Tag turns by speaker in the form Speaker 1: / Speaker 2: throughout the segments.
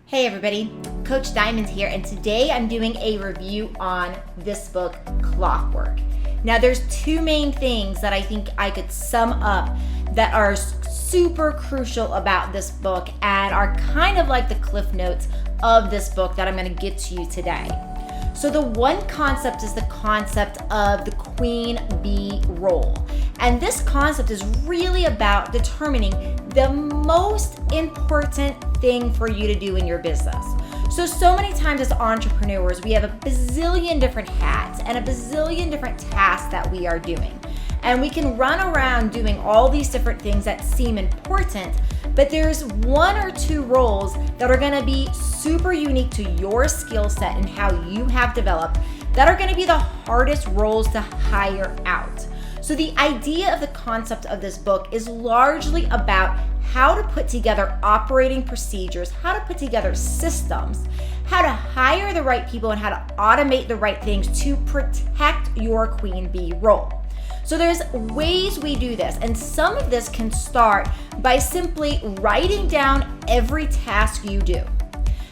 Speaker 1: Hey everybody, Coach Diamond here, and today I'm doing a review on this book, Clockwork. Now there's two main things that I think I could sum up that are super crucial about this book and are kind of like the cliff notes of this book that I'm going to get to you today. So the one concept is the concept of the queen bee role. And this concept is really about determining the most important thing for you to do in your business. So many times as entrepreneurs, we have a bazillion different hats and a bazillion different tasks that we are doing. And we can run around doing all these different things that seem important, but there's one or two roles that are gonna be super unique to your skill set and how you have developed that are gonna be the hardest roles to hire out. So the idea of the concept of this book is largely about how to put together operating procedures, how to put together systems, how to hire the right people, and how to automate the right things to protect your queen bee role. So there's ways we do this, and some of this can start by simply writing down every task you do.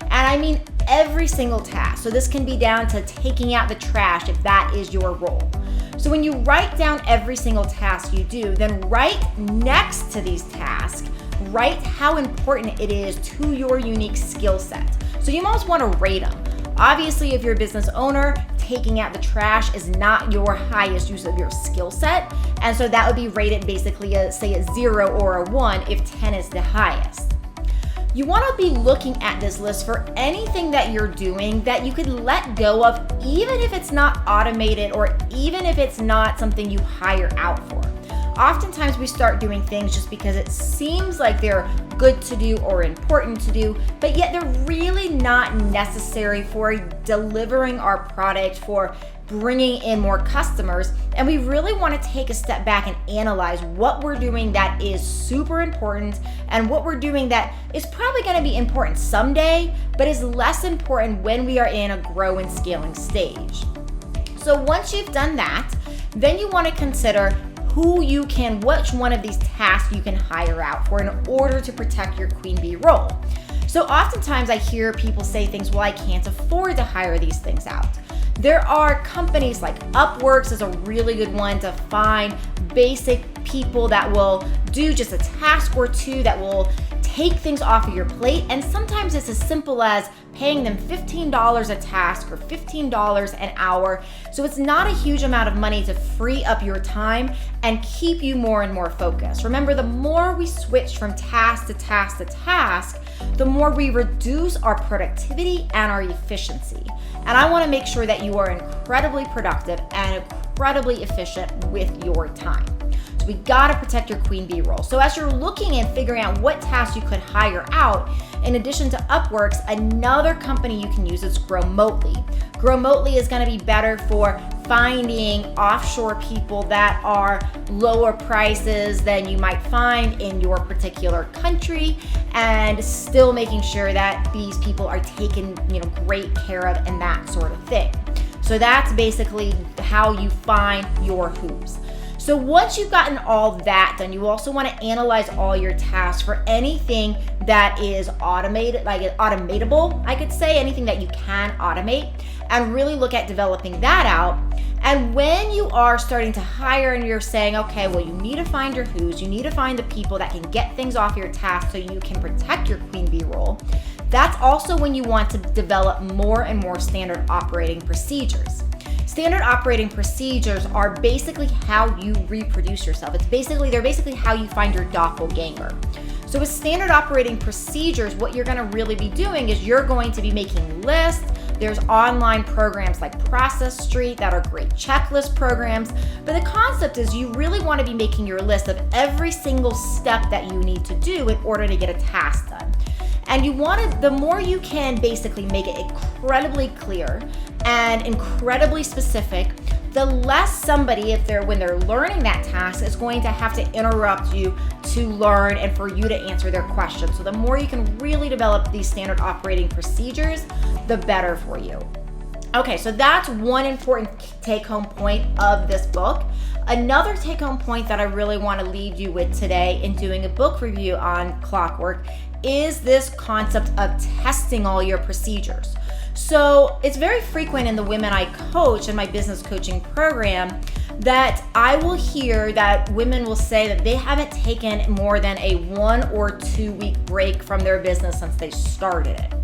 Speaker 1: And I mean every single task. So this can be down to taking out the trash if that is your role. So when you write down every single task you do, then right next to these tasks, write how important it is to your unique skill set. So you most want to rate them. Obviously, if you're a business owner, taking out the trash is not your highest use of your skill set. And so that would be rated basically say a 0 or a 1 if 10 is the highest. You want to be looking at this list for anything that you're doing that you could let go of, even if it's not automated or even if it's not something you hire out for. Oftentimes we start doing things just because it seems like they're good to do or important to do, but yet they're really not necessary for delivering our product, for bringing in more customers. And we really want to take a step back and analyze what we're doing that is super important and what we're doing that is probably going to be important someday, but is less important when we are in a grow and scaling stage. So once you've done that, then you want to consider which one of these tasks you can hire out for in order to protect your queen bee role. So oftentimes I hear people say things, well, I can't afford to hire these things out. There are companies like Upworks is a really good one to find basic people that will do just a task or two that will take things off of your plate. And sometimes it's as simple as paying them $15 a task or $15 an hour. So it's not a huge amount of money to free up your time and keep you more and more focused. Remember, the more we switch from task to task to task, the more we reduce our productivity and our efficiency. And I want to make sure that you are incredibly productive and incredibly efficient with your time. So we got to protect your queen bee role. So as you're looking and figuring out what tasks you could hire out, in addition to Upworks, another company you can use is Growmotely. Growmotely is going to be better for finding offshore people that are lower prices than you might find in your particular country, and still making sure that these people are taken, great care of and that sort of thing. So that's basically how you find your who's. So once you've gotten all that done, you also want to analyze all your tasks for anything that is automated, like automatable, I could say, anything that you can automate, and really look at developing that out. And when you are starting to hire and you're saying, okay, well, you need to find your who's, you need to find the people that can get things off your task so you can protect your queen bee role, that's also when you want to develop more and more standard operating procedures. Standard operating procedures are basically how you reproduce yourself. They're basically how you find your doppelganger. So with standard operating procedures, what you're going to really be doing is you're going to be making lists. There's online programs like Process Street that are great checklist programs. But the concept is you really want to be making your list of every single step that you need to do in order to get a task done. And the more you can basically make it incredibly clear and incredibly specific, the less somebody, when they're learning that task, is going to have to interrupt you to learn and for you to answer their questions. So the more you can really develop these standard operating procedures, the better for you. Okay, so that's one important take-home point of this book. Another take-home point that I really want to leave you with today in doing a book review on Clockwork is this concept of testing all your procedures. So it's very frequent in the women I coach in my business coaching program that I will hear that women will say that they haven't taken more than a 1 or 2 week break from their business since they started it.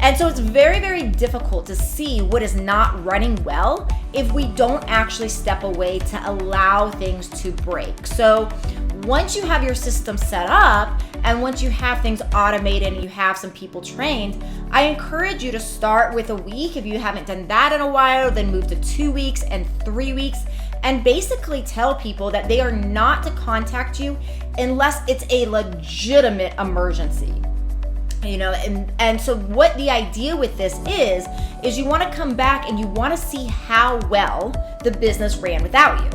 Speaker 1: And so it's very, very difficult to see what is not running well if we don't actually step away to allow things to break. So once you have your system set up and once you have things automated and you have some people trained, I encourage you to start with a week. If you haven't done that in a while, then move to 2 weeks and 3 weeks, and basically tell people that they are not to contact you unless it's a legitimate emergency. And so what the idea with this is you want to come back and you want to see how well the business ran without you.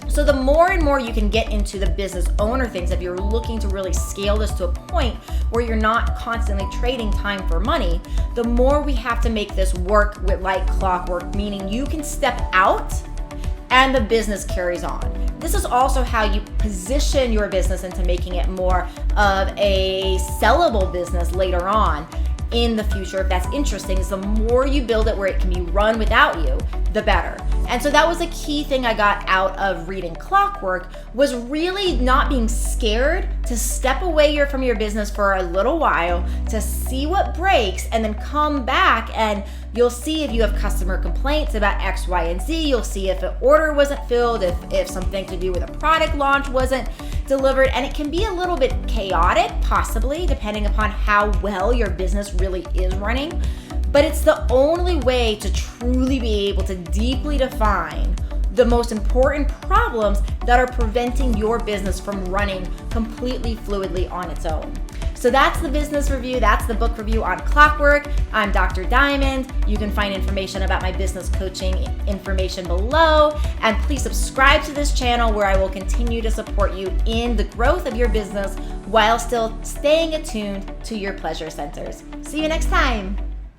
Speaker 1: So the more and more you can get into the business owner things, if you're looking to really scale this to a point where you're not constantly trading time for money, the more we have to make this work with like clockwork, meaning you can step out and the business carries on. This is also how you position your business into making it more of a sellable business later on in the future. If that's interesting, is the more you build it where it can be run without you, the better. And so that was a key thing I got out of reading Clockwork, was really not being scared to step away from your business for a little while to see what breaks and then come back, and you'll see if you have customer complaints about X, Y, and Z. You'll see if an order wasn't filled, if something to do with a product launch wasn't delivered, and it can be a little bit chaotic, possibly, depending upon how well your business really is running. But it's the only way to truly be able to deeply define the most important problems that are preventing your business from running completely fluidly on its own. So that's the business review. That's the book review on Clockwork. I'm Dr. Diamond. You can find information about my business coaching information below. And please subscribe to this channel where I will continue to support you in the growth of your business while still staying attuned to your pleasure centers. See you next time.